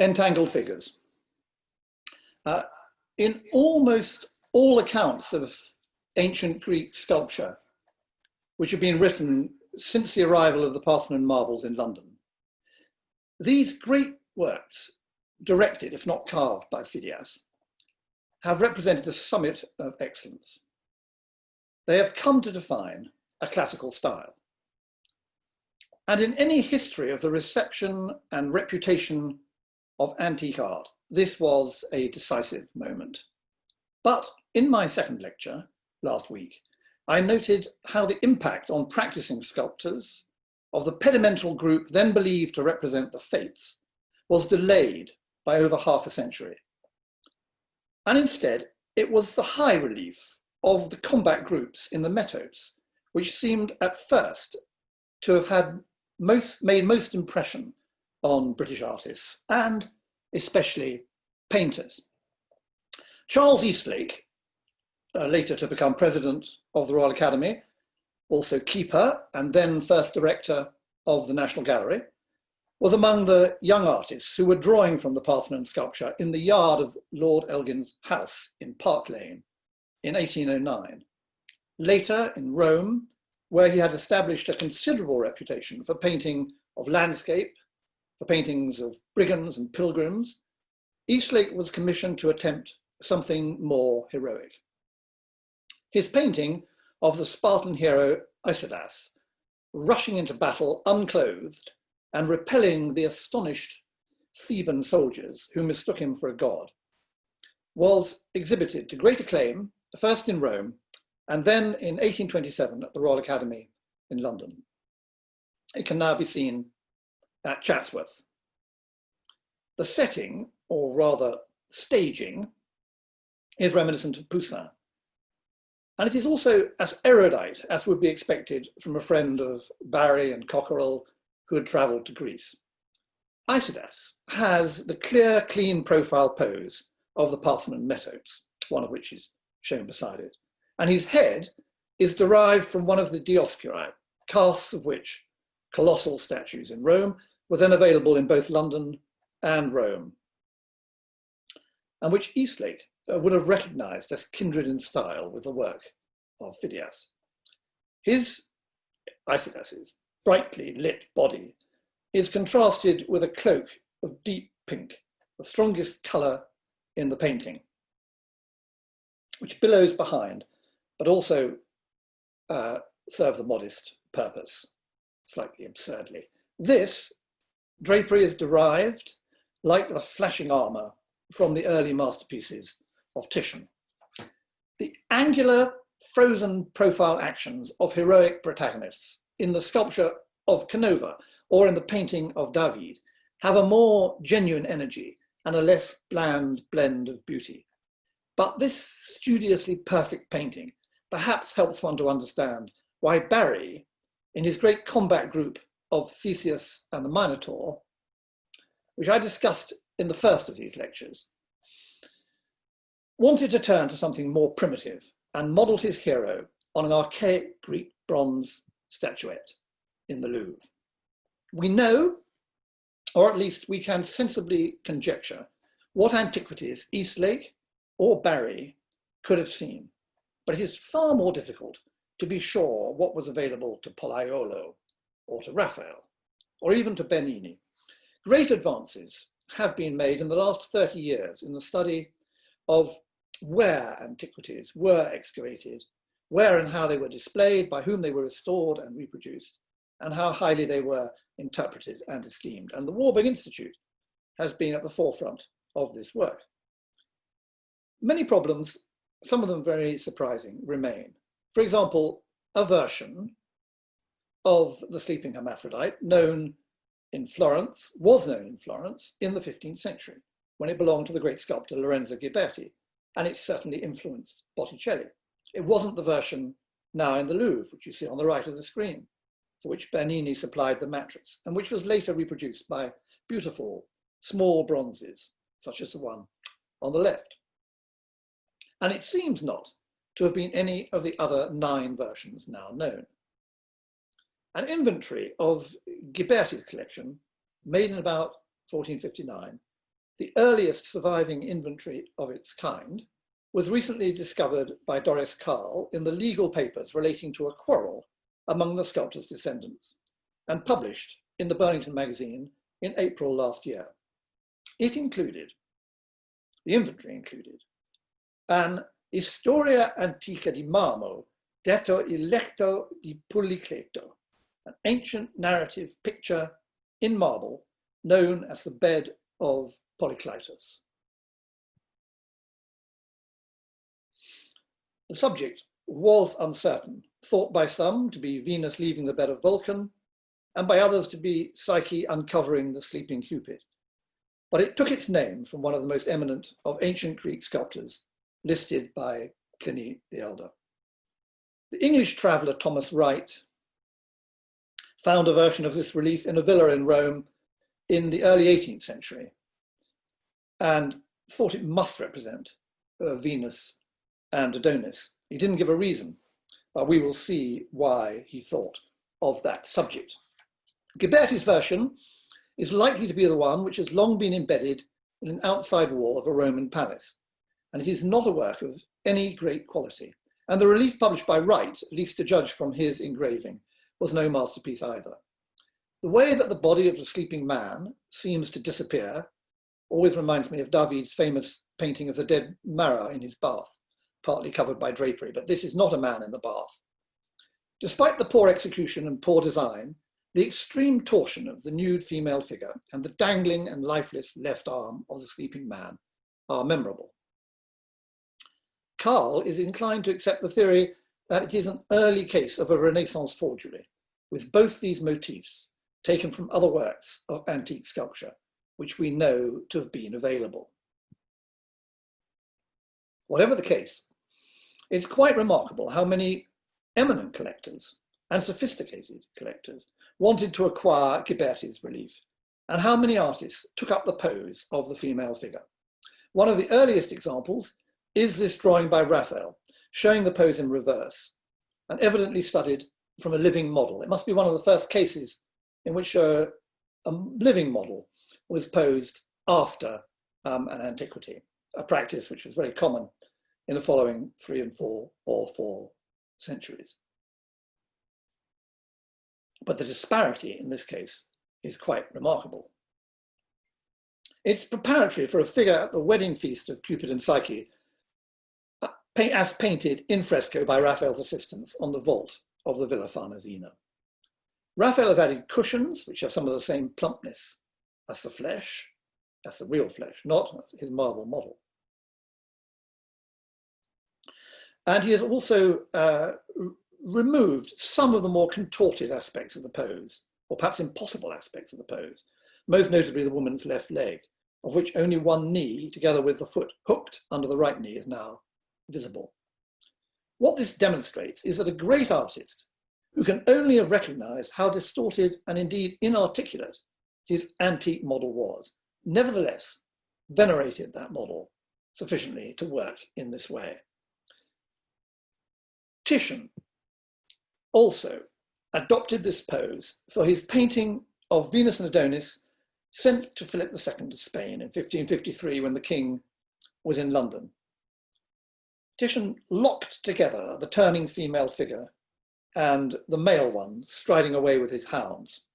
Entangled Figures. In almost all accounts of ancient Greek sculpture, which have been written since the arrival of the Parthenon marbles in London, these great works, directed, if not carved, by Phidias, have represented the summit of excellence. They have come to define a classical style. And in any history of the reception and reputation of antique art, this was a decisive moment. But in my second lecture last week, I noted how the impact on practicing sculptors of the pedimental group then believed to represent the fates was delayed by over half a century. And instead, it was the high relief of the combat groups in the metodes, which seemed at first to have had made most impression on British artists, and especially painters. Charles Eastlake, later to become president of the Royal Academy, also keeper and then first director of the National Gallery, was among the young artists who were drawing from the Parthenon sculpture in the yard of Lord Elgin's house in Park Lane in 1809. Later in Rome, where he had established a considerable reputation for painting of landscape, for paintings of brigands and pilgrims, Eastlake was commissioned to attempt something more heroic. His painting of the Spartan hero Isidas, rushing into battle unclothed and repelling the astonished Theban soldiers who mistook him for a god, was exhibited to great acclaim, first in Rome, and then in 1827 at the Royal Academy in London. It can now be seen at Chatsworth. The setting, or rather staging, is reminiscent of Poussin. And it is also as erudite as would be expected from a friend of Barry and Cockerell who had travelled to Greece. Isidas has the clear, clean profile pose of the Parthenon metodes, one of which is shown beside it. And his head is derived from one of the Dioscuri, casts of which colossal statues in Rome were then available in both London and Rome, and which Eastlake would have recognised as kindred in style with the work of Phidias. His, Isidas's, brightly lit body is contrasted with a cloak of deep pink, the strongest colour in the painting, which billows behind, but also serve the modest purpose, slightly absurdly. This drapery is derived, like the flashing armour, from the early masterpieces of Titian. The angular, frozen profile actions of heroic protagonists in the sculpture of Canova or in the painting of David have a more genuine energy and a less bland blend of beauty. But this studiously perfect painting perhaps helps one to understand why Barry, in his great combat group of Theseus and the Minotaur, which I discussed in the first of these lectures, wanted to turn to something more primitive and modelled his hero on an archaic Greek bronze statuette in the Louvre. We know, or at least we can sensibly conjecture, what antiquities Eastlake or Barry could have seen, but it is far more difficult to be sure what was available to Pollaiolo or to Raphael, or even to Bernini. Great advances have been made in the last 30 years in the study of where antiquities were excavated, where and how they were displayed, by whom they were restored and reproduced, and how highly they were interpreted and esteemed. And the Warburg Institute has been at the forefront of this work. Many problems, some of them very surprising, remain. For example, a version of the sleeping hermaphrodite was known in Florence in the 15th century, when it belonged to the great sculptor Lorenzo Ghiberti, and it certainly influenced Botticelli. It wasn't the version now in the Louvre, which you see on the right of the screen, for which Bernini supplied the mattress, and which was later reproduced by beautiful small bronzes, such as the one on the left. And it seems not to have been any of the other 9 versions now known. An inventory of Ghiberti's collection, made in about 1459, the earliest surviving inventory of its kind, was recently discovered by Doris Carl in the legal papers relating to a quarrel among the sculptor's descendants, and published in the Burlington magazine in April last year. It included, the inventory included, an Historia Antica di Marmo, detto il lecto di Policleto, an ancient narrative picture in marble known as the bed of Polykleitos. The subject was uncertain, thought by some to be Venus leaving the bed of Vulcan, and by others to be Psyche uncovering the sleeping Cupid. But it took its name from one of the most eminent of ancient Greek sculptors, listed by Pliny the Elder. The English traveller Thomas Wright found a version of this relief in a villa in Rome in the early 18th century and thought it must represent Venus and Adonis. He didn't give a reason, but we will see why he thought of that subject. Ghiberti's version is likely to be the one which has long been embedded in an outside wall of a Roman palace, and it is not a work of any great quality. And the relief published by Wright, at least to judge from his engraving, was no masterpiece either. The way that the body of the sleeping man seems to disappear always reminds me of David's famous painting of the dead Marat in his bath, partly covered by drapery, but this is not a man in the bath. Despite the poor execution and poor design, the extreme torsion of the nude female figure and the dangling and lifeless left arm of the sleeping man are memorable. Carl is inclined to accept the theory that it is an early case of a Renaissance forgery, with both these motifs taken from other works of antique sculpture, which we know to have been available. Whatever the case, it's quite remarkable how many eminent collectors and sophisticated collectors wanted to acquire Ghiberti's relief, and how many artists took up the pose of the female figure. One of the earliest examples is this drawing by Raphael, showing the pose in reverse, and evidently studied from a living model. It must be one of the first cases in which a living model was posed after an antiquity, a practice which was very common in the following 3 and 4 or 4 centuries. But the disparity in this case is quite remarkable. It's preparatory for a figure at the wedding feast of Cupid and Psyche, as painted in fresco by Raphael's assistants on the vault of the Villa Farnesina. Raphael has added cushions, which have some of the same plumpness as the flesh, as the real flesh, not his marble model. And he has also removed some of the more contorted aspects of the pose, or perhaps impossible aspects of the pose, most notably the woman's left leg, of which only one knee, together with the foot hooked under the right knee, is now visible. What this demonstrates is that a great artist, who can only have recognized how distorted and indeed inarticulate his antique model was, nevertheless venerated that model sufficiently to work in this way. Titian also adopted this pose for his painting of Venus and Adonis sent to Philip II of Spain in 1553 when the king was in London. Titian locked together the turning female figure and the male one striding away with his hounds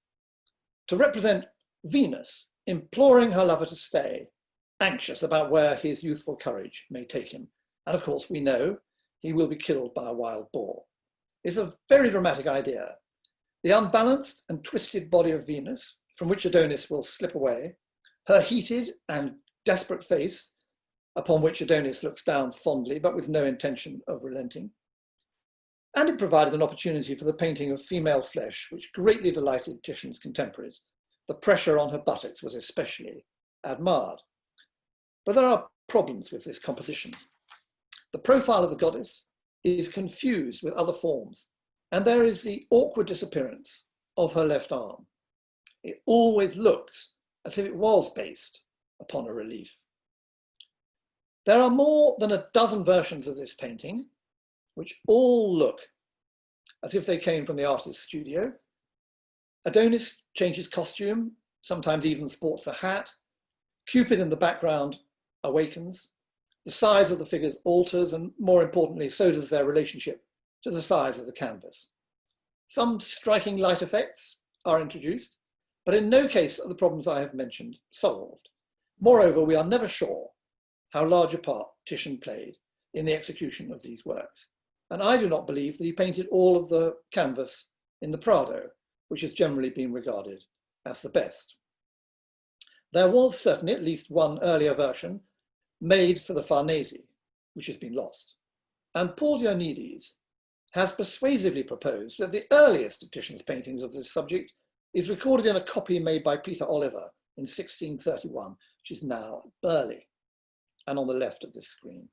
to represent Venus imploring her lover to stay, anxious about where his youthful courage may take him. And of course, we know he will be killed by a wild boar. It's a very dramatic idea. The unbalanced and twisted body of Venus, from which Adonis will slip away, her heated and desperate face, upon which Adonis looks down fondly, but with no intention of relenting. And it provided an opportunity for the painting of female flesh, which greatly delighted Titian's contemporaries. The pressure on her buttocks was especially admired. But there are problems with this composition. The profile of the goddess is confused with other forms, and there is the awkward disappearance of her left arm. It always looks as if it was based upon a relief. There are more than a dozen versions of this painting, which all look as if they came from the artist's studio. Adonis changes costume, sometimes even sports a hat. Cupid in the background awakens, the size of the figures alters, and more importantly, so does their relationship to the size of the canvas. Some striking light effects are introduced, but in no case are the problems I have mentioned solved. Moreover, we are never sure how large a part Titian played in the execution of these works, and I do not believe that he painted all of the canvas in the Prado, which has generally been regarded as the best. There was certainly at least one earlier version made for the Farnese, which has been lost, and Paul Dionides has persuasively proposed that the earliest of Titian's paintings of this subject is recorded in a copy made by Peter Oliver in 1631, which is now at Burley, and on the left of this screen.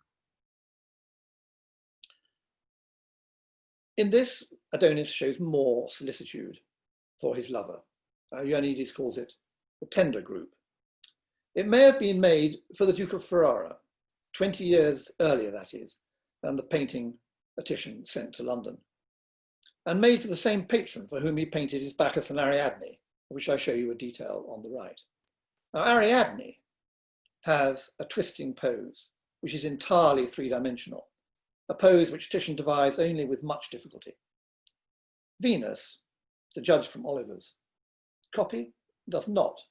In this, Adonis shows more solicitude for his lover. Ioannidis calls it the tender group. It may have been made for the Duke of Ferrara, 20 years earlier, that is, than the painting Titian sent to London, and made for the same patron for whom he painted his Bacchus and Ariadne, of which I show you a detail on the right. Now, Ariadne has a twisting pose, which is entirely three-dimensional, a pose which Titian devised only with much difficulty. Venus, to judge from Oliver's copy, does not,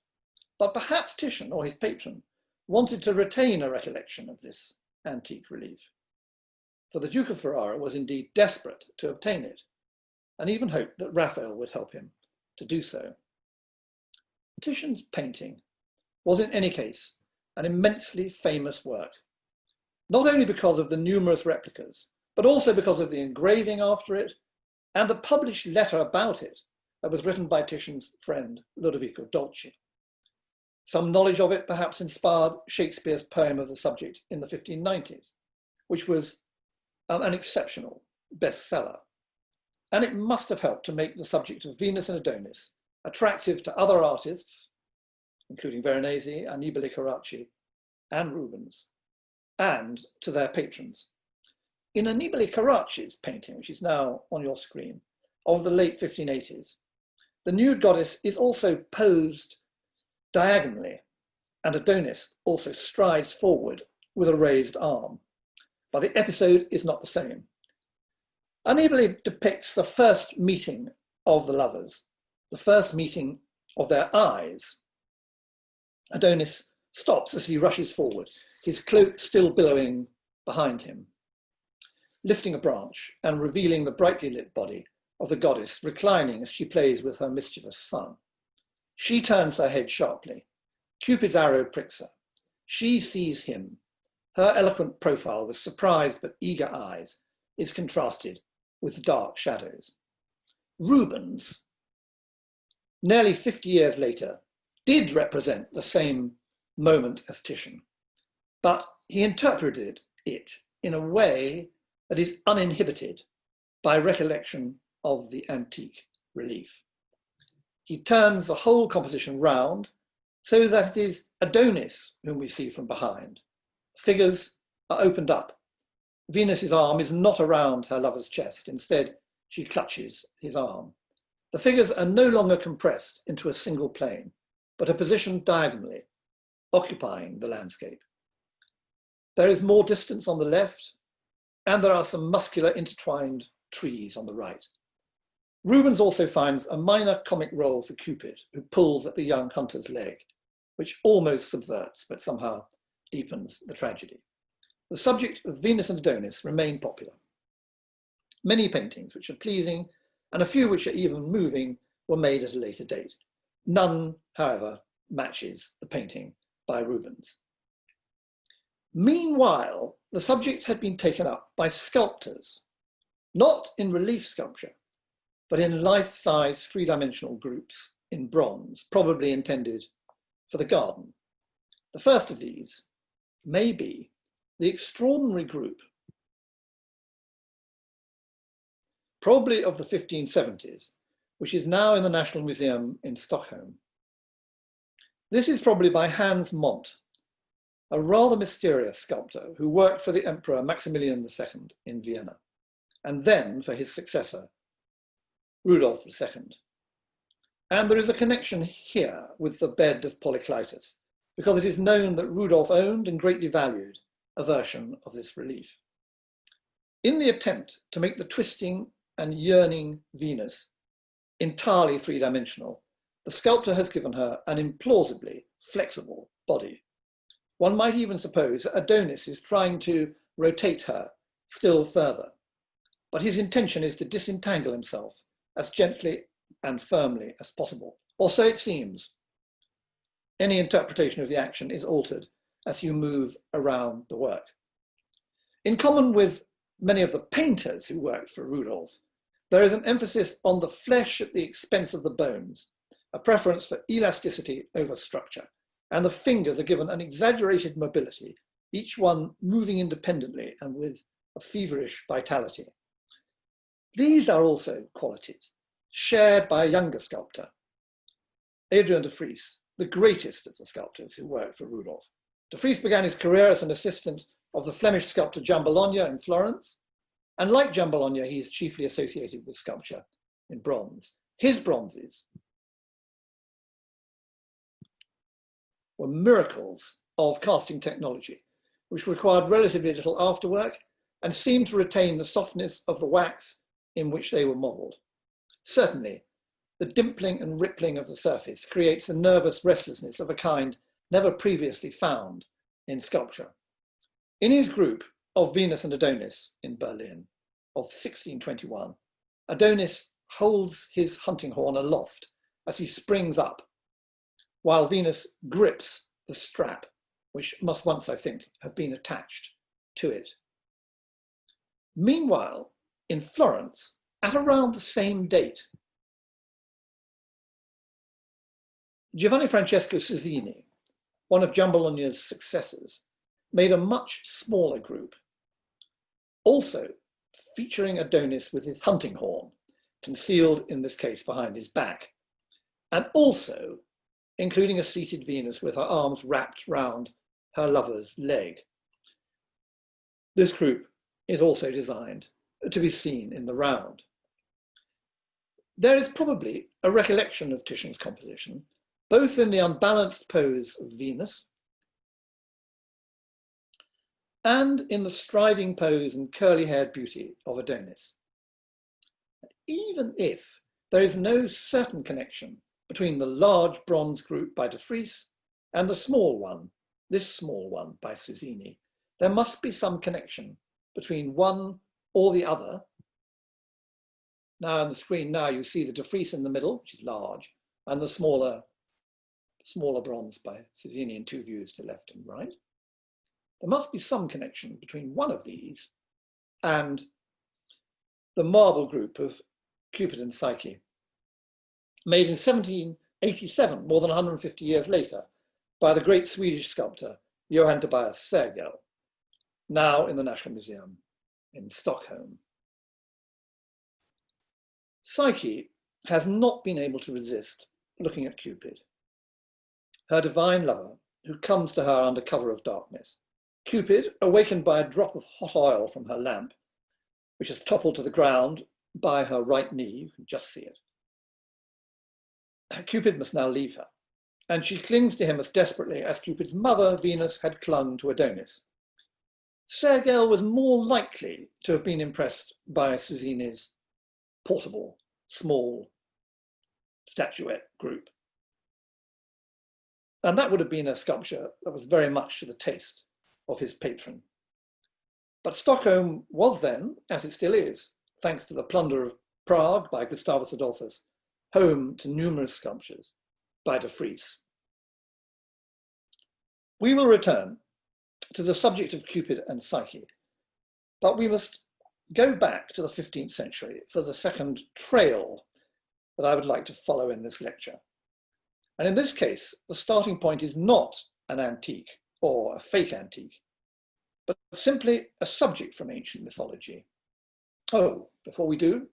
but perhaps Titian or his patron wanted to retain a recollection of this antique relief. For the Duke of Ferrara was indeed desperate to obtain it, and even hoped that Raphael would help him to do so. Titian's painting was in any case an immensely famous work, not only because of the numerous replicas, but also because of the engraving after it and the published letter about it that was written by Titian's friend Lodovico Dolci. Some knowledge of it perhaps inspired Shakespeare's poem of the subject in the 1590s, which was an exceptional bestseller. And it must have helped to make the subject of Venus and Adonis attractive to other artists, including Veronese, Annibale Carracci, and Rubens, and to their patrons. In Annibale Carracci's painting, which is now on your screen, of the late 1580s, the nude goddess is also posed diagonally, and Adonis also strides forward with a raised arm. But the episode is not the same. Annibale depicts the first meeting of the lovers, the first meeting of their eyes. Adonis stops as he rushes forward, his cloak still billowing behind him, lifting a branch and revealing the brightly lit body of the goddess reclining as she plays with her mischievous son. She turns her head sharply. Cupid's arrow pricks her. She sees him. Her eloquent profile with surprised but eager eyes is contrasted with dark shadows. Rubens, nearly 50 years later, did represent the same moment as Titian, but he interpreted it in a way that is uninhibited by recollection of the antique relief. He turns the whole composition round so that it is Adonis whom we see from behind. Figures are opened up. Venus's arm is not around her lover's chest. Instead, she clutches his arm. The figures are no longer compressed into a single plane, but are positioned diagonally, occupying the landscape. There is more distance on the left, and there are some muscular intertwined trees on the right. Rubens also finds a minor comic role for Cupid, who pulls at the young hunter's leg, which almost subverts, but somehow deepens the tragedy. The subject of Venus and Adonis remain popular. Many paintings which are pleasing, and a few which are even moving, were made at a later date. None, however, matches the painting by Rubens. Meanwhile, the subject had been taken up by sculptors, not in relief sculpture, but in life-size three-dimensional groups in bronze, probably intended for the garden. The first of these may be the extraordinary group, probably of the 1570s, which is now in the National Museum in Stockholm. This is probably by Hans Mont, a rather mysterious sculptor who worked for the Emperor Maximilian II in Vienna, and then for his successor, Rudolf II. And there is a connection here with the bed of Polykleitos, because it is known that Rudolph owned and greatly valued a version of this relief. In the attempt to make the twisting and yearning Venus entirely three-dimensional, the sculptor has given her an implausibly flexible body. One might even suppose that Adonis is trying to rotate her still further, but his intention is to disentangle himself as gently and firmly as possible, or so it seems. Any interpretation of the action is altered as you move around the work. In common with many of the painters who worked for Rudolph, there is an emphasis on the flesh at the expense of the bones, a preference for elasticity over structure, and the fingers are given an exaggerated mobility, each one moving independently and with a feverish vitality. These are also qualities shared by a younger sculptor, Adrian de Vries, the greatest of the sculptors who worked for Rudolph. De Vries began his career as an assistant of the Flemish sculptor Jan Bologna in Florence, and like Jan Bologna, he is chiefly associated with sculpture in bronze. His bronzes were miracles of casting technology, which required relatively little afterwork and seemed to retain the softness of the wax in which they were modelled. Certainly, the dimpling and rippling of the surface creates the nervous restlessness of a kind never previously found in sculpture. In his group of Venus and Adonis in Berlin of 1621, Adonis holds his hunting horn aloft as he springs up, while Venus grips the strap, which must once, I think, have been attached to it. Meanwhile, in Florence, at around the same date, Giovanni Francesco Cizzini, one of Gian Bologna's successors, made a much smaller group, also featuring Adonis with his hunting horn, concealed in this case behind his back, and also including a seated Venus with her arms wrapped round her lover's leg. This group is also designed to be seen in the round. There is probably a recollection of Titian's composition, both in the unbalanced pose of Venus and in the striding pose and curly-haired beauty of Adonis. Even if there is no certain connection between the large bronze group by de Vries and the small one, this small one by Cizzini, there must be some connection between one or the other. Now on the screen now you see the de Vries in the middle, which is large, and the smaller bronze by Cizzini in two views to left and right. There must be some connection between one of these and the marble group of Cupid and Psyche, made in 1787, more than 150 years later, by the great Swedish sculptor Johann Tobias Sergel, now in the National Museum in Stockholm. Psyche has not been able to resist looking at Cupid, her divine lover who comes to her under cover of darkness. Cupid, awakened by a drop of hot oil from her lamp, which has toppled to the ground by her right knee, you can just see it. Cupid must now leave her, and she clings to him as desperately as Cupid's mother, Venus, had clung to Adonis. Sergel was more likely to have been impressed by Cizzini's portable, small statuette group. And that would have been a sculpture that was very much to the taste of his patron. But Stockholm was then, as it still is, thanks to the plunder of Prague by Gustavus Adolphus, home to numerous sculptures by de Vries. We will return to the subject of Cupid and Psyche, but we must go back to the 15th century for the second trail that I would like to follow in this lecture. And in this case, the starting point is not an antique or a fake antique, but simply a subject from ancient mythology. Oh, before we do,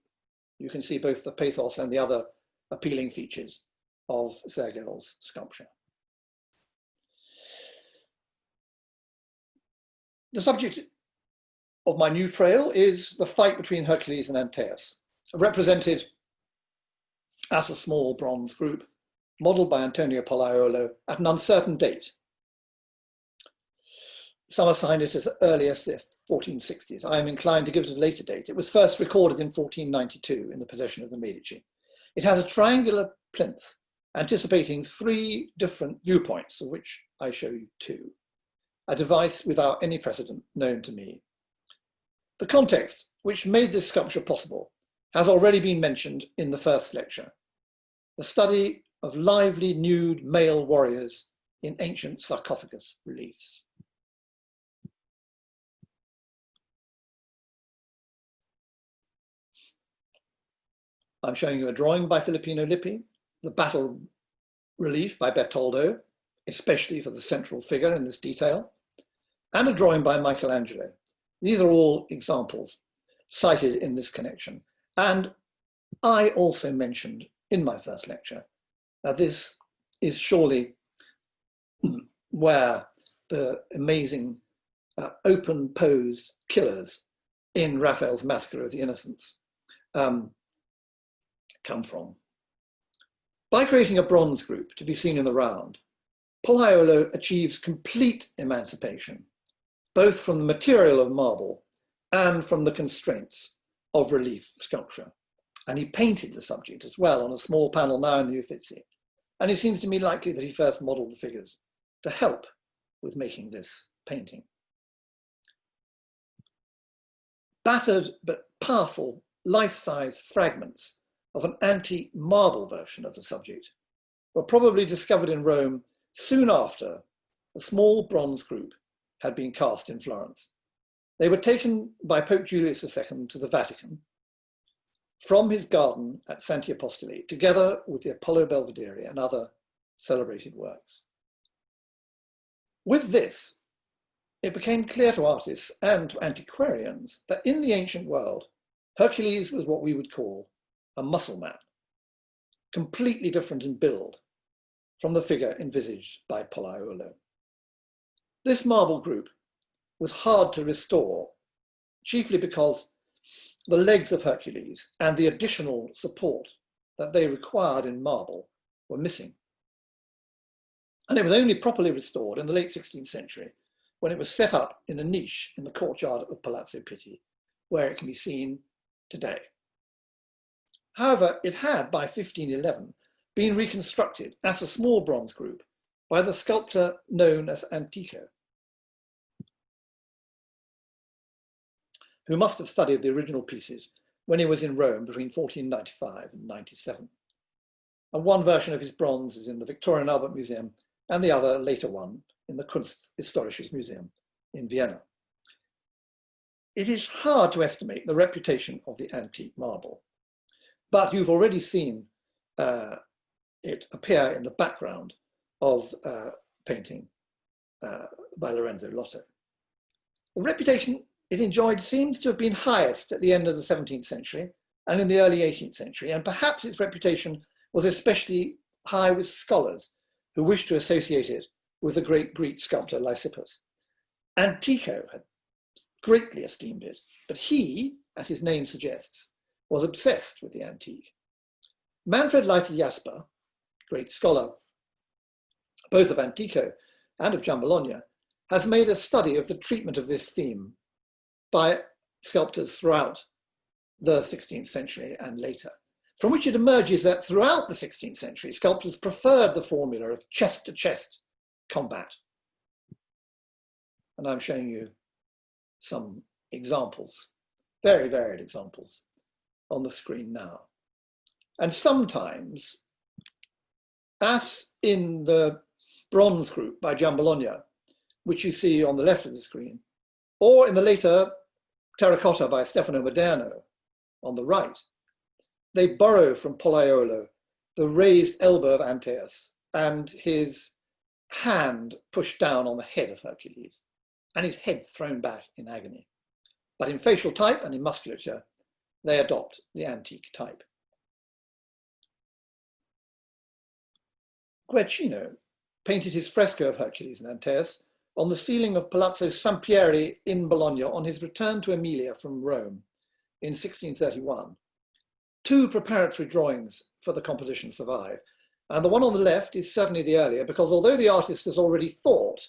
you can see both the pathos and the other appealing features of Sergel's sculpture. The subject of my new trail is the fight between Hercules and Antaeus, represented as a small bronze group, modelled by Antonio Pollaiolo at an uncertain date Some assign it as early as the 1460s. I am inclined to give it a later date. It was first recorded in 1492 in the possession of the Medici. It has a triangular plinth anticipating 3 different viewpoints, of which I show you 2, a device without any precedent known to me. The context which made this sculpture possible has already been mentioned in the first lecture, the study of lively nude male warriors in ancient sarcophagus reliefs. I'm showing you a drawing by Filippino Lippi, the battle relief by Bertoldo, especially for the central figure in this detail, and a drawing by Michelangelo. These are all examples cited in this connection. And I also mentioned in my first lecture that this is surely where the amazing open posed killers in Raphael's Massacre of the Innocents come from. By creating a bronze group to be seen in the round, Pollaiolo achieves complete emancipation, both from the material of marble and from the constraints of relief sculpture. And he painted the subject as well on a small panel now in the Uffizi. And it seems to me likely that he first modeled the figures to help with making this painting. Battered but powerful life-size fragments of an antique marble version of the subject were probably discovered in Rome soon after a small bronze group had been cast in Florence. They were taken by Pope Julius II to the Vatican from his garden at Santi Apostoli, together with the Apollo Belvedere and other celebrated works. With this, it became clear to artists and to antiquarians that in the ancient world, Hercules was what we would call a muscle man, completely different in build from the figure envisaged by Pollaiolo. This marble group was hard to restore, chiefly because the legs of Hercules and the additional support that they required in marble were missing. And it was only properly restored in the late 16th century when it was set up in a niche in the courtyard of Palazzo Pitti, where it can be seen today. However, it had, by 1511, been reconstructed as a small bronze group by the sculptor known as Antico, who must have studied the original pieces when he was in Rome between 1495 and 97. And one version of his bronze is in the Victorian Albert Museum, and the other, later one, in the Kunsthistorisches Museum in Vienna. It is hard to estimate the reputation of the antique marble, but you've already seen it appear in the background of painting by Lorenzo Lotto. The reputation it enjoyed seems to have been highest at the end of the 17th century and in the early 18th century, and perhaps its reputation was especially high with scholars who wished to associate it with the great Greek sculptor Lysippus. Antico had greatly esteemed it, but he, as his name suggests, was obsessed with the antique. Manfred Leiter Jasper, great scholar both of Antico and of Giambologna, has made a study of the treatment of this theme by sculptors throughout the 16th century and later, from which it emerges that throughout the 16th century, sculptors preferred the formula of chest-to-chest combat. And I'm showing you some examples, very varied examples, on the screen now. And sometimes, as in the bronze group by Giambologna, which you see on the left of the screen, or in the later terracotta by Stefano Moderno on the right, they borrow from Pollaiolo the raised elbow of Antaeus and his hand pushed down on the head of Hercules and his head thrown back in agony. But in facial type and in musculature, they adopt the antique type. Guercino painted his fresco of Hercules and Antaeus on the ceiling of Palazzo Sampieri in Bologna on his return to Emilia from Rome in 1631. Two preparatory drawings for the composition survive, and the one on the left is certainly the earlier, because although the artist has already thought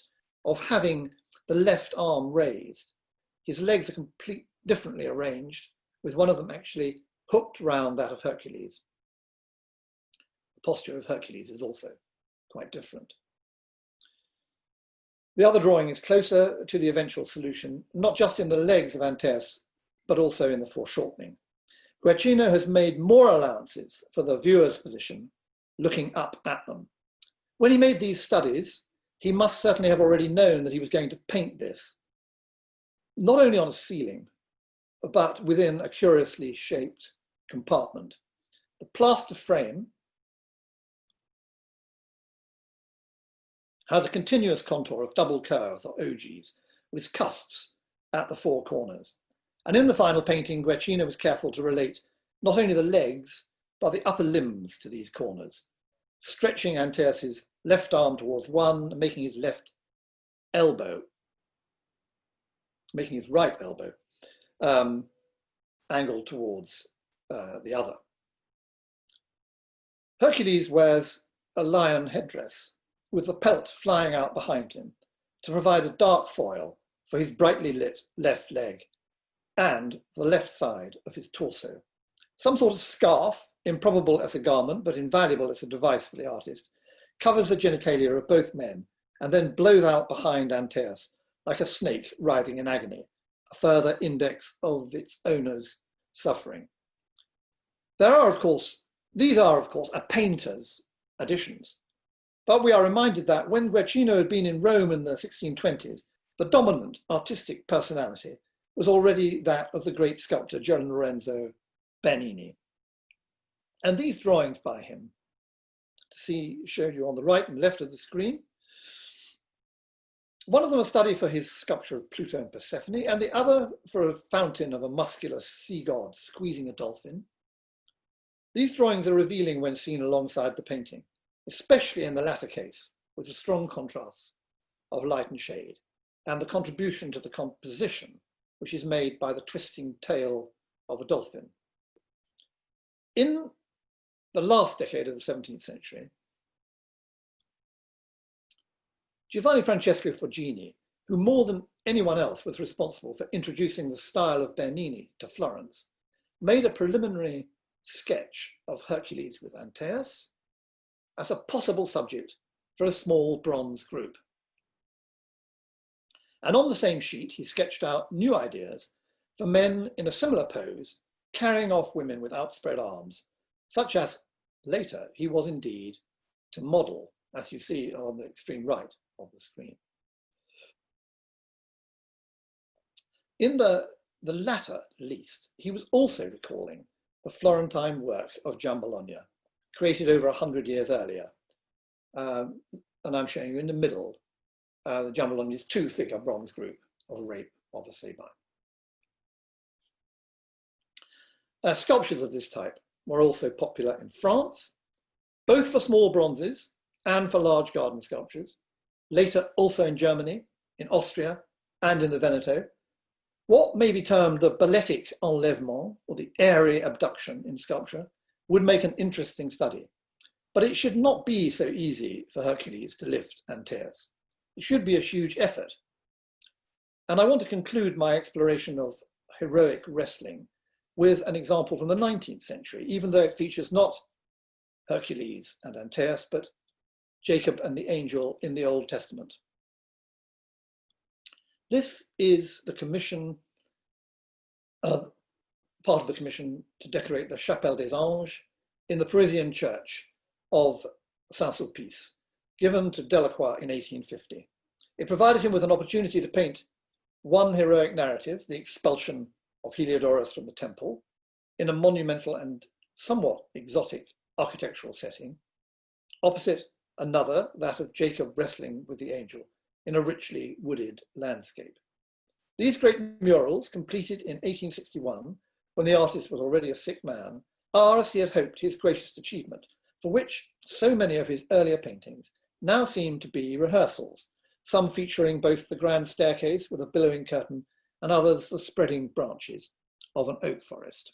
of having the left arm raised. His legs are completely differently arranged, with one of them actually hooked round that of Hercules. The posture of Hercules is also quite different. The other drawing is closer to the eventual solution, not just in the legs of Antaeus, but also in the foreshortening. Guercino has made more allowances for the viewer's position, looking up at them. When he made these studies, he must certainly have already known that he was going to paint this, not only on a ceiling, but within a curiously shaped compartment. The plaster frame has a continuous contour of double curves or ogives with cusps at the four corners. And in the final painting, Guercino was careful to relate not only the legs, but the upper limbs to these corners, stretching Antaeus's left arm towards one, making his right elbow angled towards the other. Hercules wears a lion headdress with the pelt flying out behind him to provide a dark foil for his brightly lit left leg and the left side of his torso. Some sort of scarf, improbable as a garment but invaluable as a device for the artist, covers the genitalia of both men and then blows out behind Antaeus like a snake writhing in agony, a further index of its owner's suffering. These are, of course, a painter's additions. But we are reminded that when Guercino had been in Rome in the 1620s, the dominant artistic personality was already that of the great sculptor Gian Lorenzo Bernini. And these drawings by him, showed you on the right and left of the screen. One of them a study for his sculpture of Pluto and Persephone, and the other for a fountain of a muscular sea god squeezing a dolphin. These drawings are revealing when seen alongside the painting, especially in the latter case, with the strong contrasts of light and shade, and the contribution to the composition, which is made by the twisting tail of a dolphin. In the last decade of the 17th century, Giovanni Francesco Foggini, who more than anyone else was responsible for introducing the style of Bernini to Florence, made a preliminary sketch of Hercules with Antaeus as a possible subject for a small bronze group. And on the same sheet, he sketched out new ideas for men in a similar pose, carrying off women with outspread arms, such as later he was indeed to model, as you see on the extreme right of the screen. In the latter, at least, he was also recalling the Florentine work of Gian Bologna, created over 100 years earlier. And I'm showing you in the middle, the Gian Bologna's two-figure bronze group of a rape of a Sabine. Sculptures of this type were also popular in France, both for small bronzes and for large garden sculptures, later also in Germany, in Austria, and in the Veneto. What may be termed the balletic enlèvement, or the airy abduction in sculpture, would make an interesting study. But it should not be so easy for Hercules to lift Antaeus. It should be a huge effort. And I want to conclude my exploration of heroic wrestling with an example from the 19th century, even though it features not Hercules and Antaeus, but Jacob and the angel in the Old Testament. This is the commission, part of the commission to decorate the Chapelle des Anges in the Parisian church of Saint-Sulpice, given to Delacroix in 1850. It provided him with an opportunity to paint one heroic narrative, the expulsion of Heliodorus from the temple, in a monumental and somewhat exotic architectural setting, opposite another, that of Jacob wrestling with the angel, in a richly wooded landscape. These great murals, completed in 1861, when the artist was already a sick man, are, as he had hoped, his greatest achievement, for which so many of his earlier paintings now seem to be rehearsals, some featuring both the grand staircase with a billowing curtain and others the spreading branches of an oak forest.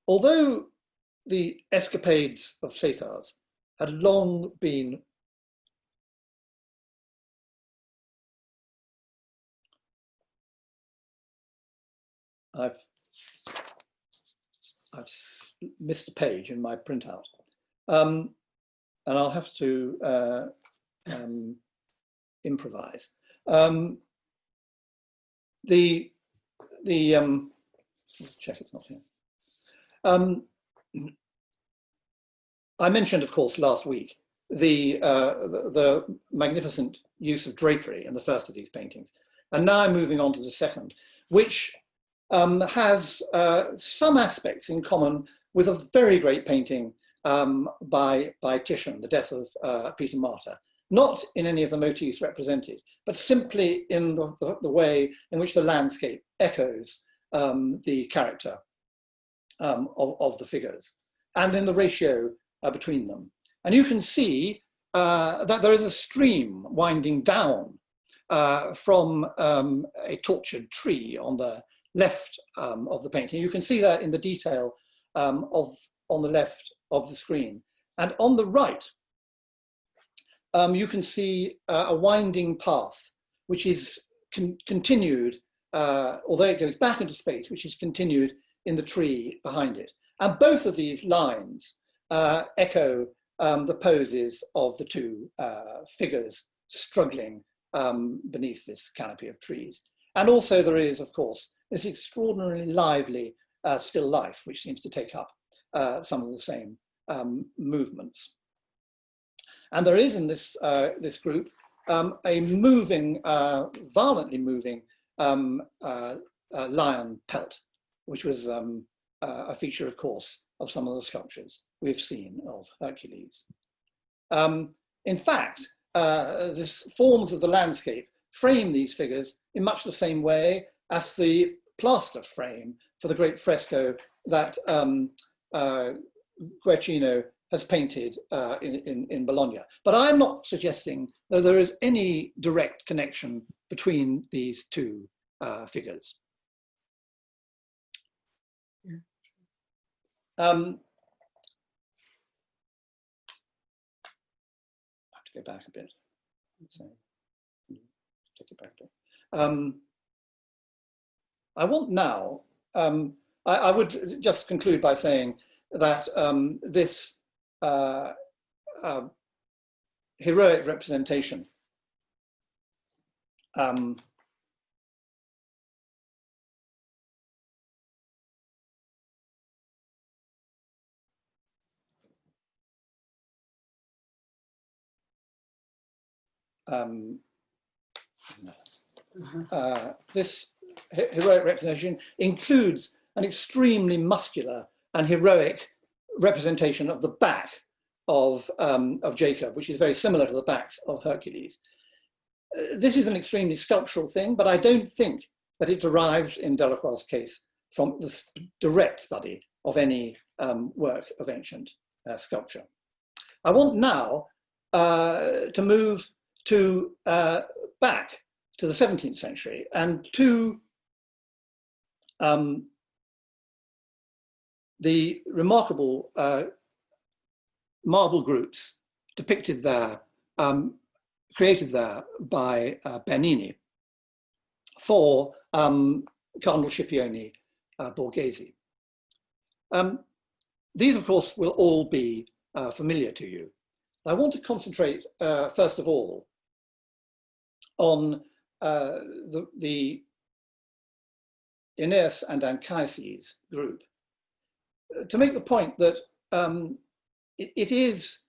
Although the escapades of satyrs had long been I've missed a page in my printout, and I'll have to improvise. Check it's not here. I mentioned, of course, last week the magnificent use of drapery in the first of these paintings, and now I'm moving on to the second, which has some aspects in common with a very great painting by Titian, The Death of Peter Martyr. Not in any of the motifs represented, but simply in the way in which the landscape echoes the character of the figures, and in the ratio between them. And you can see that there is a stream winding down from a tortured tree on the left of the painting. You can see that in the detail on the left of the screen. And on the right, you can see a winding path, which is continued, although it goes back into space, which is continued in the tree behind it. And both of these lines echo the poses of the two figures struggling beneath this canopy of trees. And also there is, of course, this extraordinarily lively still life, which seems to take up some of the same movements. And there is in this, this group a moving, violently moving lion pelt, which was a feature, of course, of some of the sculptures we've seen of Hercules. In fact, the forms of the landscape frame these figures in much the same way as the plaster frame for the great fresco that Guercino has painted in Bologna. But I'm not suggesting that there is any direct connection between these two figures. I have to go back a bit. So, take it back a bit. I want now, I would just conclude by saying that this heroic representation this heroic representation includes an extremely muscular and heroic representation of the back of Jacob, which is very similar to the backs of Hercules. This is an extremely sculptural thing, but I don't think that it derives, in Delacroix's case, from the direct study of any work of ancient sculpture. I want now to move to back to the 17th century and to the remarkable marble groups depicted there, created there by Bernini for Cardinal Scipione Borghese. These, of course, will all be familiar to you. I want to concentrate, first of all, on the Aeneas and Anchises group, to make the point that it is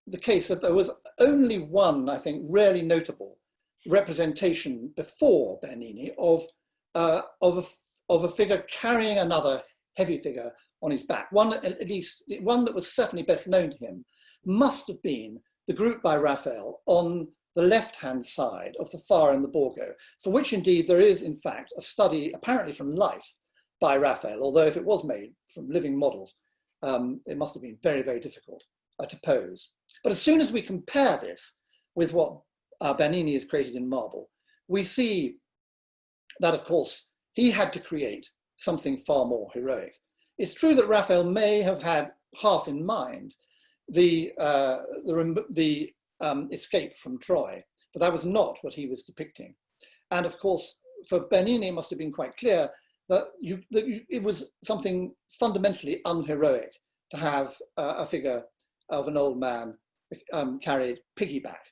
the case that there was only one, I think, really notable representation before Bernini of a figure carrying another heavy figure on his back. One, at least one that was certainly best known to him, must have been the group by Raphael on the left-hand side of the Far and the Borgo, for which indeed there is, in fact, a study apparently from life by Raphael, although if it was made from living models, it must have been very, very difficult to pose. But as soon as we compare this with what Bernini has created in marble, we see that, of course, he had to create something far more heroic. It's true that Raphael may have had half in mind the escape from Troy, but that was not what he was depicting. And of course, for Bernini, it must have been quite clear it was something fundamentally unheroic to have a figure of an old man carried piggyback.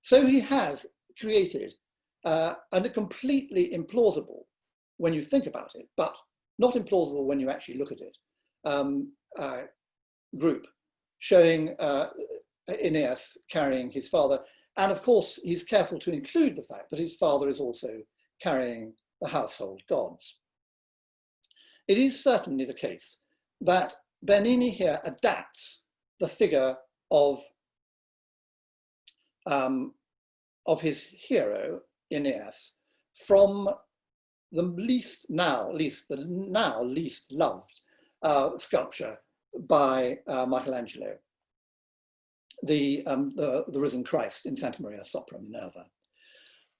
So he has created and a completely implausible when you think about it, but not implausible when you actually look at it, group showing Aeneas carrying his father. And of course, he's careful to include the fact that his father is also carrying the household gods. It is certainly the case that Bernini here adapts the figure of his hero, Aeneas, from the now least loved sculpture by Michelangelo, the risen Christ in Santa Maria Sopra Minerva.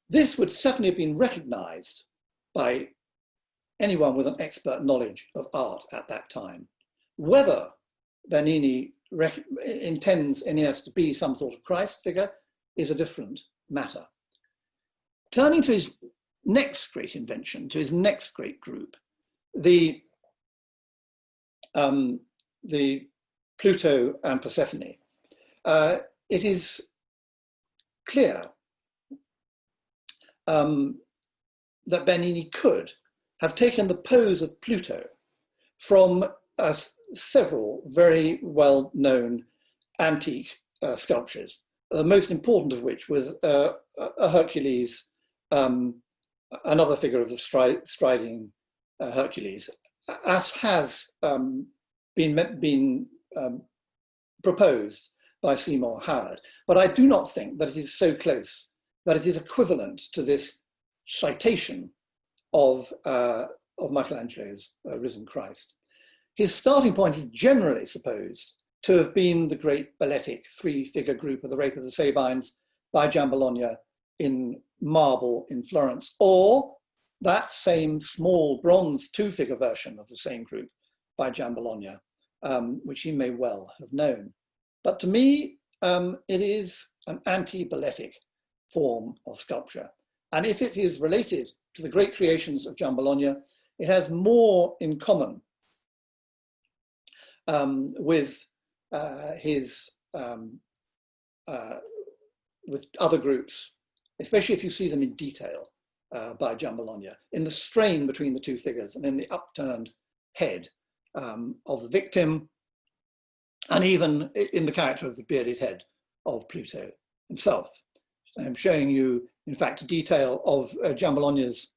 This would certainly have been recognized by anyone with an expert knowledge of art at that time. Whether Bernini intends Aeneas to be some sort of Christ figure is a different matter. Turning to his next great invention, to his next great group, the Pluto and Persephone, it is clear that Bernini could have taken the pose of Pluto from several very well-known antique sculptures, the most important of which was a Hercules, another figure of the striding Hercules, as has been proposed by Seymour Howard. But I do not think that it is so close that it is equivalent to this citation of Michelangelo's Risen Christ. His starting point is generally supposed to have been the great balletic three-figure group of the Rape of the Sabines by Giambologna in marble in Florence, or that same small bronze two-figure version of the same group by Giambologna, which he may well have known. But to me, it is an anti-balletic form of sculpture. And if it is related to the great creations of Giambologna, it has more in common with other groups, especially if you see them in detail by Giambologna, in the strain between the two figures and in the upturned head of the victim, and even in the character of the bearded head of Pluto himself. I'm showing you, in fact, a detail of Giambologna's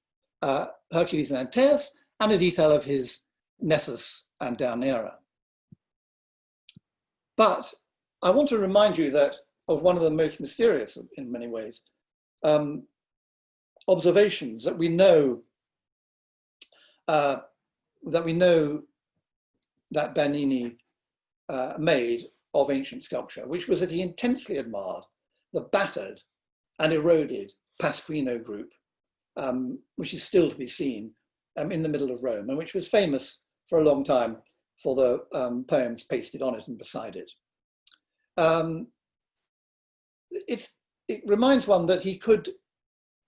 Hercules and Antaeus, and a detail of his Nessus and Deianira. But I want to remind you that of one of the most mysterious, in many ways, observations that we know that Bernini made of ancient sculpture, which was that he intensely admired the battered and eroded Pasquino group, which is still to be seen in the middle of Rome, and which was famous for a long time for the poems pasted on it and beside it. It reminds one that he could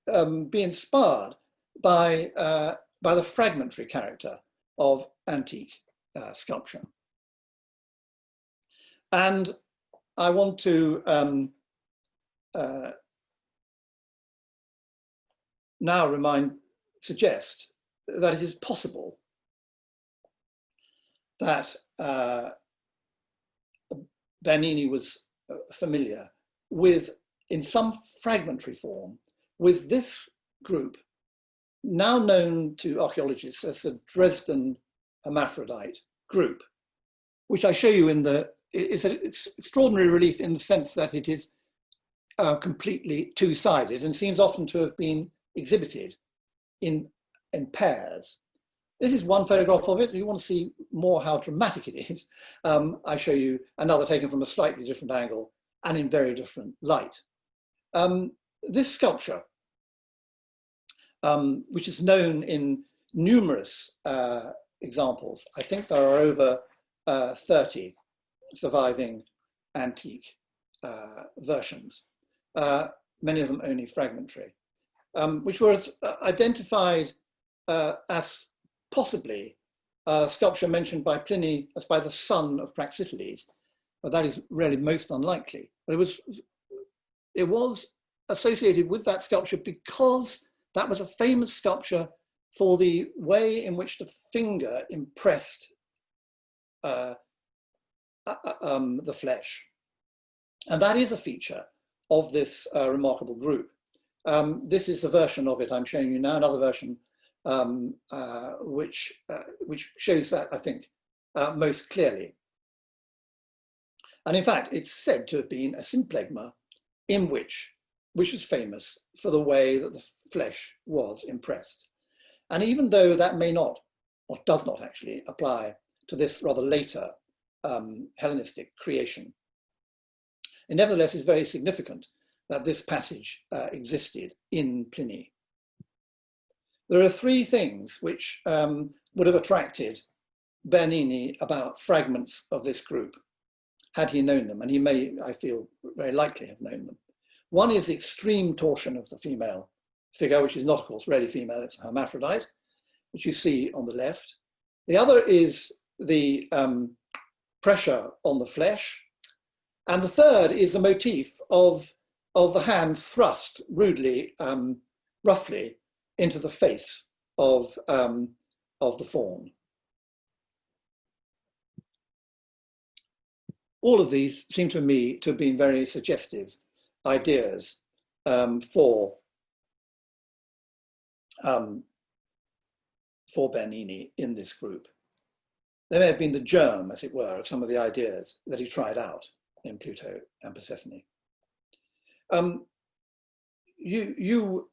be inspired by the fragmentary character of antique sculpture. And I want to now suggest that it is possible that Bernini was familiar with, in some fragmentary form, with this group, now known to archaeologists as the Dresden hermaphrodite group, which I show you in it's extraordinary relief in the sense that it is completely two-sided and seems often to have been exhibited in pairs. This is one photograph of it. If you want to see more how dramatic it is, I show you another taken from a slightly different angle and in very different light. This sculpture, which is known in numerous examples, I think there are over 30 surviving antique versions, many of them only fragmentary, which was identified as possibly a sculpture mentioned by Pliny as by the son of Praxiteles, but that is really most unlikely. But it was associated with that sculpture because that was a famous sculpture for the way in which the finger impressed the flesh. And that is a feature of this remarkable group. This is a version of it I'm showing you now, another version which shows that, I think, most clearly. And in fact, it's said to have been a symplegma in which was famous for the way that the flesh was impressed. And even though that may not, or does not actually apply to this rather later Hellenistic creation, it nevertheless is very significant that this passage existed in Pliny. There are three things which would have attracted Bernini about fragments of this group, had he known them, and he may, I feel, very likely have known them. One is the extreme torsion of the female figure, which is not, of course, really female, it's a hermaphrodite, which you see on the left. The other is the pressure on the flesh. And the third is the motif of the hand thrust rudely, roughly, into the face of the faun. All of these seem to me to have been very suggestive ideas for Bernini in this group. They may have been the germ, as it were, of some of the ideas that he tried out in Pluto and Persephone. You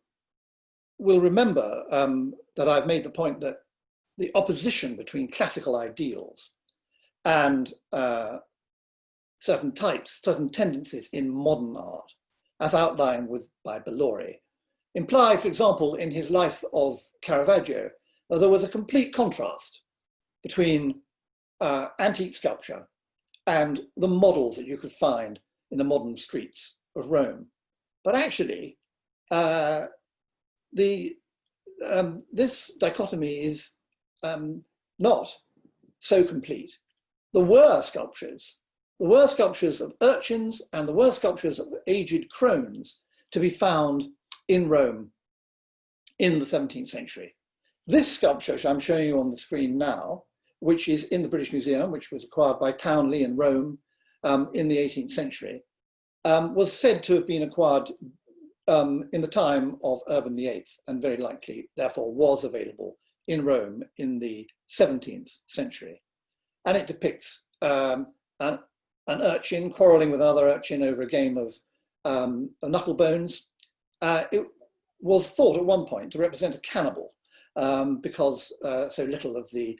will remember that I've made the point that the opposition between classical ideals and certain types, certain tendencies in modern art, as outlined by Bellori, imply, for example, in his life of Caravaggio, that there was a complete contrast between antique sculpture and the models that you could find in the modern streets of Rome. But actually, this dichotomy is not so complete. There were sculptures of urchins and there were sculptures of aged crones to be found in Rome in the 17th century. This sculpture, which I'm showing you on the screen now, which is in the British Museum, which was acquired by Townley in Rome in the 18th century, was said to have been acquired in the time of Urban VIII, and very likely, therefore, was available in Rome in the 17th century. And it depicts an urchin quarreling with another urchin over a game of knuckle bones. It was thought at one point to represent a cannibal because so little of the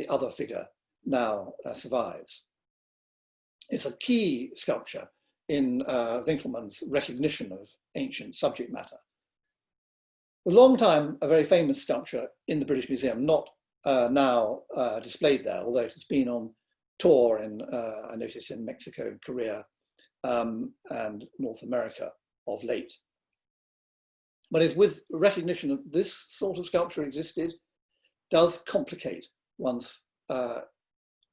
other figure now survives. It's a key sculpture in Winckelmann's recognition of ancient subject matter. For a long time, a very famous sculpture in the British Museum, not now displayed there, although it has been on tour in, I noticed, in Mexico, Korea, and North America of late. But it's with recognition that this sort of sculpture existed, does complicate one's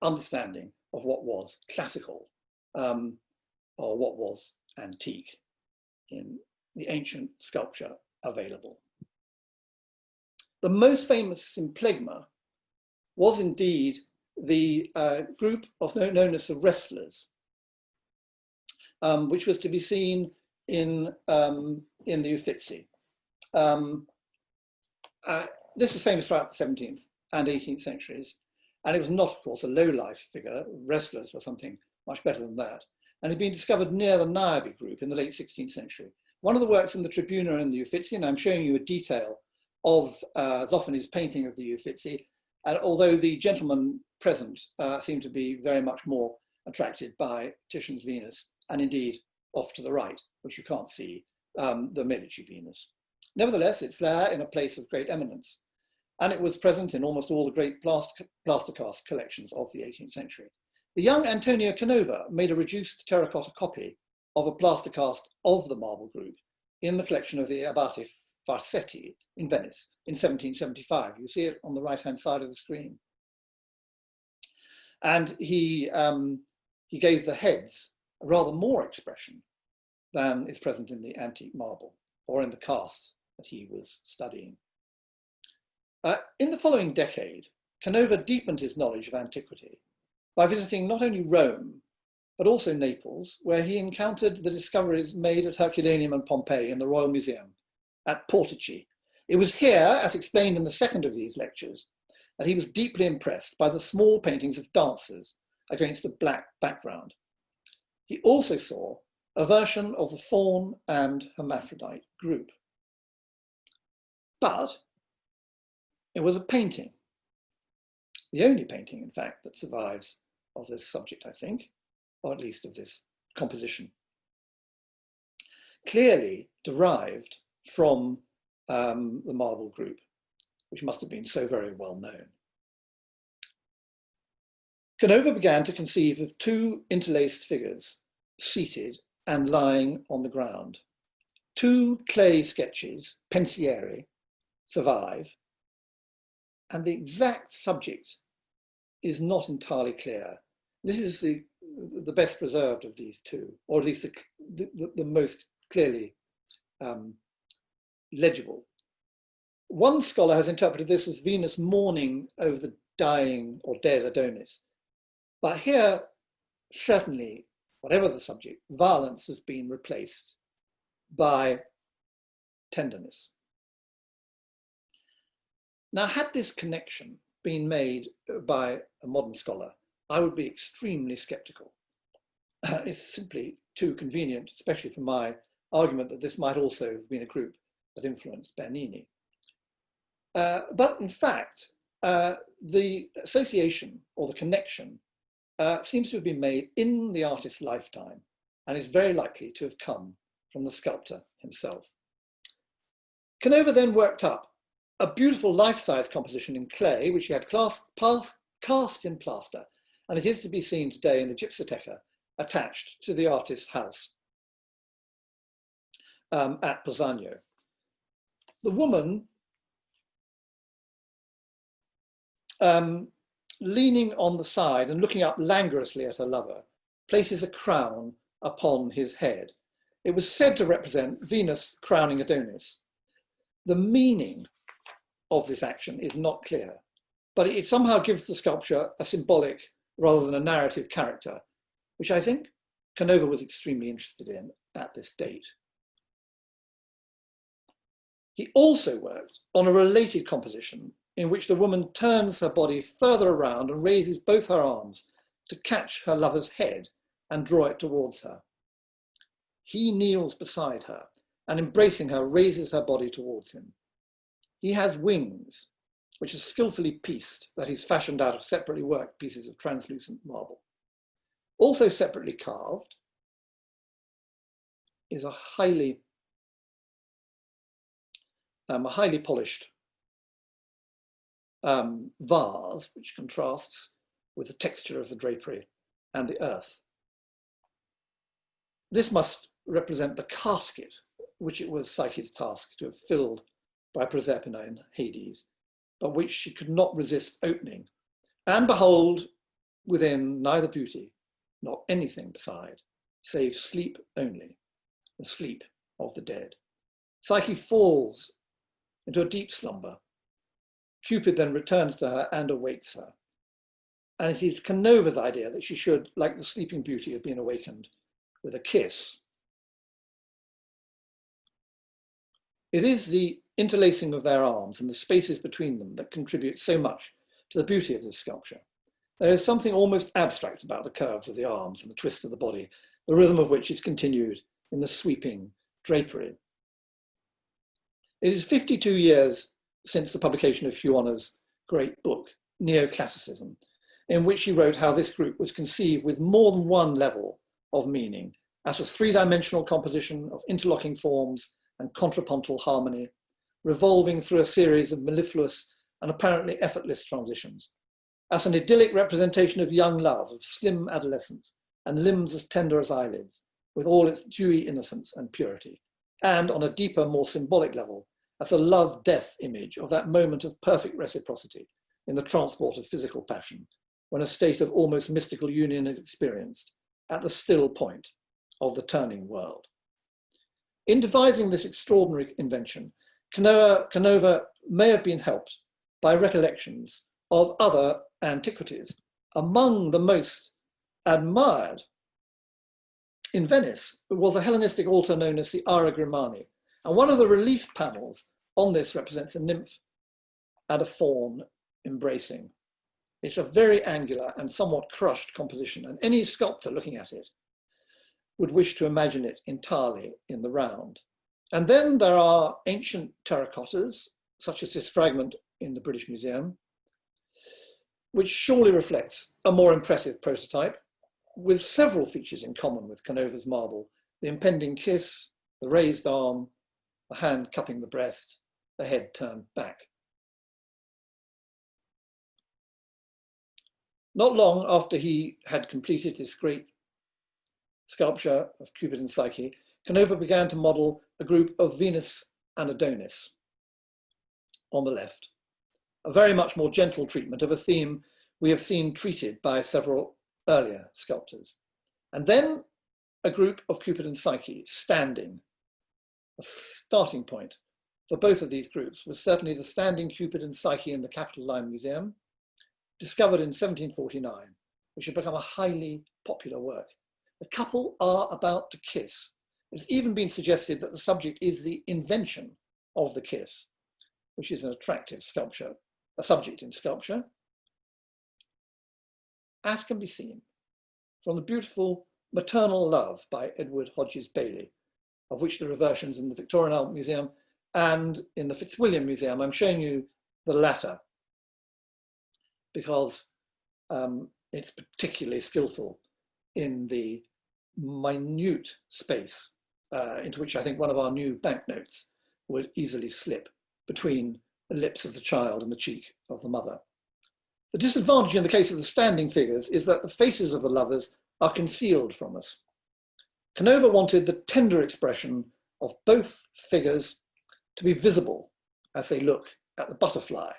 understanding of what was classical or what was antique in the ancient sculpture available. The most famous symplegma was indeed the group known as the wrestlers, which was to be seen in the Uffizi. This was famous throughout the 17th and 18th centuries, and it was not, of course, a low-life figure. Wrestlers were something much better than that, and had been discovered near the Niobe group in the late 16th century. One of the works in the Tribuna and the Uffizi, and I'm showing you a detail of Zoffany's painting of the Uffizi, and although the gentlemen present seem to be very much more attracted by Titian's Venus, and indeed off to the right, which you can't see, the Medici Venus. Nevertheless, it's there in a place of great eminence, and it was present in almost all the great plaster cast collections of the 18th century. The young Antonio Canova made a reduced terracotta copy of a plaster cast of the marble group in the collection of the Abate farsetti in Venice in 1775. You see it on the right-hand side of the screen. And he gave the heads a rather more expression than is present in the antique marble or in the cast that he was studying. In the following decade, Canova deepened his knowledge of antiquity by visiting not only Rome, but also Naples, where he encountered the discoveries made at Herculaneum and Pompeii in the Royal Museum at Portici. It was here, as explained in the second of these lectures, that he was deeply impressed by the small paintings of dancers against a black background. He also saw a version of the faun and hermaphrodite group. But it was a painting, the only painting, in fact, that survives of this subject, I think, or at least of this composition, clearly derived from the marble group, which must have been so very well known. Canova began to conceive of two interlaced figures, seated and lying on the ground. Two clay sketches, pensieri, survive, and the exact subject is not entirely clear. This is the best preserved of these two, or at least the most clearly legible. One scholar has interpreted this as Venus mourning over the dying or dead Adonis. But here, certainly, whatever the subject, violence has been replaced by tenderness. Now, had this connection been made by a modern scholar, I would be extremely skeptical. It's simply too convenient, especially for my argument that this might also have been a group that influenced Bernini. But in fact, the association or the connection seems to have been made in the artist's lifetime and is very likely to have come from the sculptor himself. Canova then worked up a beautiful life-size composition in clay, which he had cast in plaster, and it is to be seen today in the Gypsoteca, attached to the artist's house at Posagno. The woman, leaning on the side and looking up languorously at her lover, places a crown upon his head. It was said to represent Venus crowning Adonis. The meaning of this action is not clear, but it somehow gives the sculpture a symbolic rather than a narrative character, which I think Canova was extremely interested in at this date. He also worked on a related composition in which the woman turns her body further around and raises both her arms to catch her lover's head and draw it towards her. He kneels beside her and, embracing her, raises her body towards him. He has wings, which are skillfully pieced, that is, fashioned out of separately worked pieces of translucent marble. Also separately carved is a highly polished vase, which contrasts with the texture of the drapery and the earth. This must represent the casket, which it was Psyche's task to have filled by Proserpina in Hades, but which she could not resist opening, and behold, within neither beauty nor anything beside, save sleep only, the sleep of the dead. Psyche falls into a deep slumber. Cupid then returns to her and awakes her. And it is Canova's idea that she should, like the sleeping beauty, have been awakened with a kiss. It is the interlacing of their arms and the spaces between them that contribute so much to the beauty of this sculpture. There is something almost abstract about the curves of the arms and the twist of the body, the rhythm of which is continued in the sweeping drapery. It is 52 years since the publication of Huona's great book, Neoclassicism, in which he wrote how this group was conceived with more than one level of meaning, as a three-dimensional composition of interlocking forms and contrapuntal harmony, revolving through a series of mellifluous and apparently effortless transitions, as an idyllic representation of young love, of slim adolescence, and limbs as tender as eyelids, with all its dewy innocence and purity, and on a deeper, more symbolic level, as a love-death image of that moment of perfect reciprocity in the transport of physical passion, when a state of almost mystical union is experienced at the still point of the turning world. In devising this extraordinary invention, Canova may have been helped by recollections of other antiquities. Among the most admired in Venice was a Hellenistic altar known as the Ara Grimani, and one of the relief panels on this represents a nymph and a faun embracing. It's a very angular and somewhat crushed composition, and any sculptor looking at it would wish to imagine it entirely in the round. And then there are ancient terracottas, such as this fragment in the British Museum, which surely reflects a more impressive prototype, with several features in common with Canova's marble: the impending kiss, the raised arm, the hand cupping the breast, the head turned back. Not long after he had completed this great sculpture of Cupid and Psyche, Canova began to model a group of Venus and Adonis on the left, a very much more gentle treatment of a theme we have seen treated by several earlier sculptors. And then a group of Cupid and Psyche standing. A starting point for both of these groups was certainly the standing Cupid and Psyche in the Capitol Line Museum, discovered in 1749, which had become a highly popular work. The couple are about to kiss. It's even been suggested that the subject is the invention of the kiss, which is an attractive sculpture, a subject in sculpture, as can be seen from the beautiful Maternal Love by Edward Hodges Bailey, of which there are versions in the Victorian Albert Museum and in the Fitzwilliam Museum. I'm showing you the latter because it's particularly skillful in the minute space into which I think one of our new banknotes would easily slip between the lips of the child and the cheek of the mother. The disadvantage in the case of the standing figures is that the faces of the lovers are concealed from us. Canova wanted the tender expression of both figures to be visible as they look at the butterfly,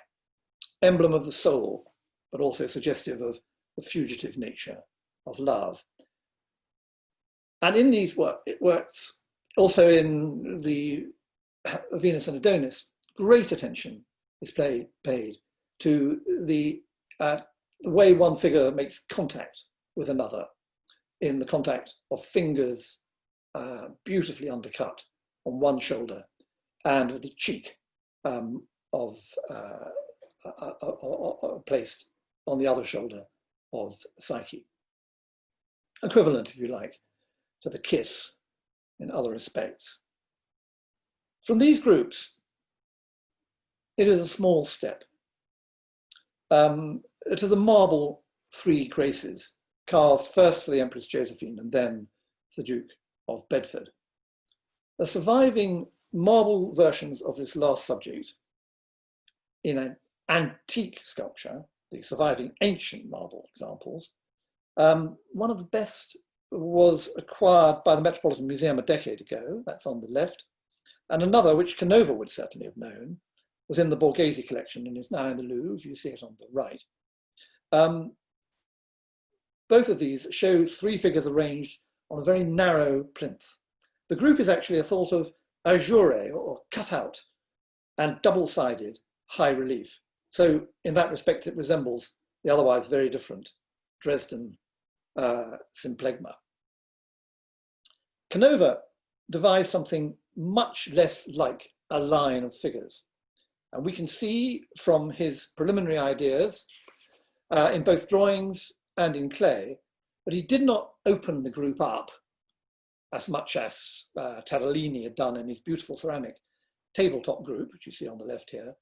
emblem of the soul, but also suggestive of the fugitive nature of love. And in these it works also in the Venus and Adonis. Great attention is paid to the way one figure makes contact with another, in the contact of fingers beautifully undercut on one shoulder and with the cheek placed on the other shoulder of Psyche. Equivalent, if you like, to the kiss in other respects. From these groups, it is a small step to the marble three graces, carved first for the Empress Josephine and then for the Duke of Bedford. The surviving marble versions of this last subject in an antique sculpture, the surviving ancient marble examples, one of the best was acquired by the Metropolitan Museum a decade ago, that's on the left, and another, which Canova would certainly have known, was in the Borghese collection and is now in the Louvre. You see it on the right. Both of these show three figures arranged on a very narrow plinth. The group is actually a sort of ajouré, or cut out and double-sided high relief. So in that respect, it resembles the otherwise very different Dresden symplegma. Canova devised something much less like a line of figures. And we can see from his preliminary ideas in both drawings and in clay that he did not open the group up as much as Tarellini had done in his beautiful ceramic tabletop group, which you see on the left here,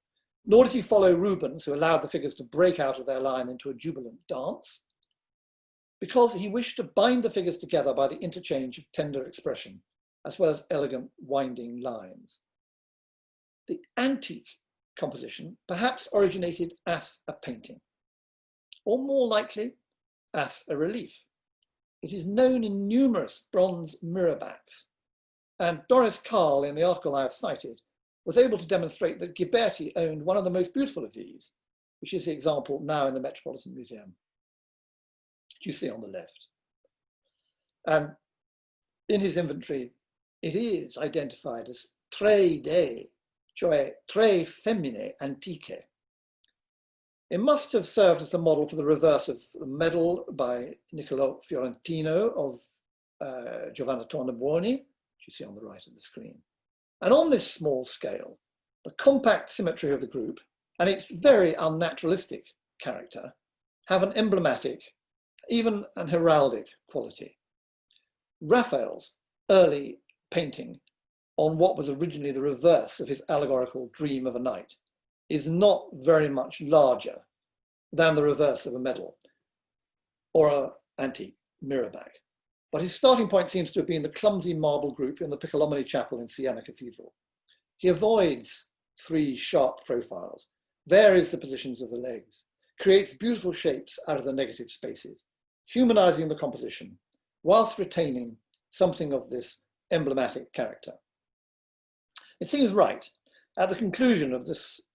nor did he follow Rubens, who allowed the figures to break out of their line into a jubilant dance, because he wished to bind the figures together by the interchange of tender expression, as well as elegant winding lines. The antique composition perhaps originated as a painting, or more likely, as a relief. It is known in numerous bronze mirror backs, and Doris Carl, in the article I have cited, was able to demonstrate that Ghiberti owned one of the most beautiful of these, which is the example now in the Metropolitan Museum, which you see on the left. And in his inventory, it is identified as tre dei, cioè tre femmine antiche. It must have served as a model for the reverse of the medal by Niccolò Fiorentino of Giovanna Tornabuoni, which you see on the right of the screen. And on this small scale, the compact symmetry of the group and its very unnaturalistic character have an emblematic, even an heraldic quality. Raphael's early painting on what was originally the reverse of his allegorical dream of a knight is not very much larger than the reverse of a medal or an antique mirror back. But his starting point seems to have been the clumsy marble group in the Piccolomini Chapel in Siena Cathedral. He avoids three sharp profiles, varies the positions of the legs, creates beautiful shapes out of the negative spaces, humanizing the composition, whilst retaining something of this emblematic character. It seems right, at the conclusion of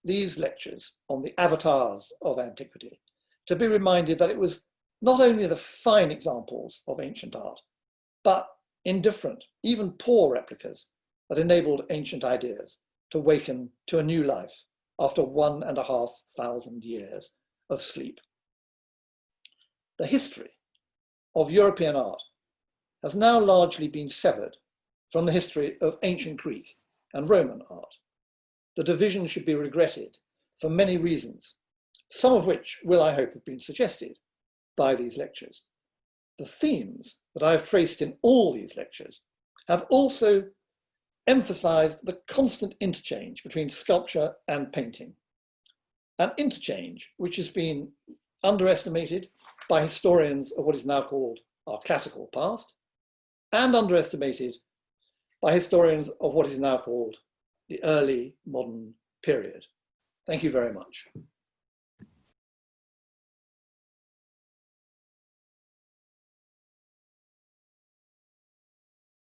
these lectures on the avatars of antiquity, to be reminded that it was not only the fine examples of ancient art, but indifferent, even poor replicas that enabled ancient ideas to waken to a new life after 1,500 years of sleep. The history of European art has now largely been severed from the history of ancient Greek and Roman art. The division should be regretted for many reasons, some of which will, I hope, have been suggested by these lectures. The themes that I have traced in all these lectures have also emphasized the constant interchange between sculpture and painting, an interchange which has been underestimated by historians of what is now called our classical past, and underestimated by historians of what is now called the early modern period. Thank you very much.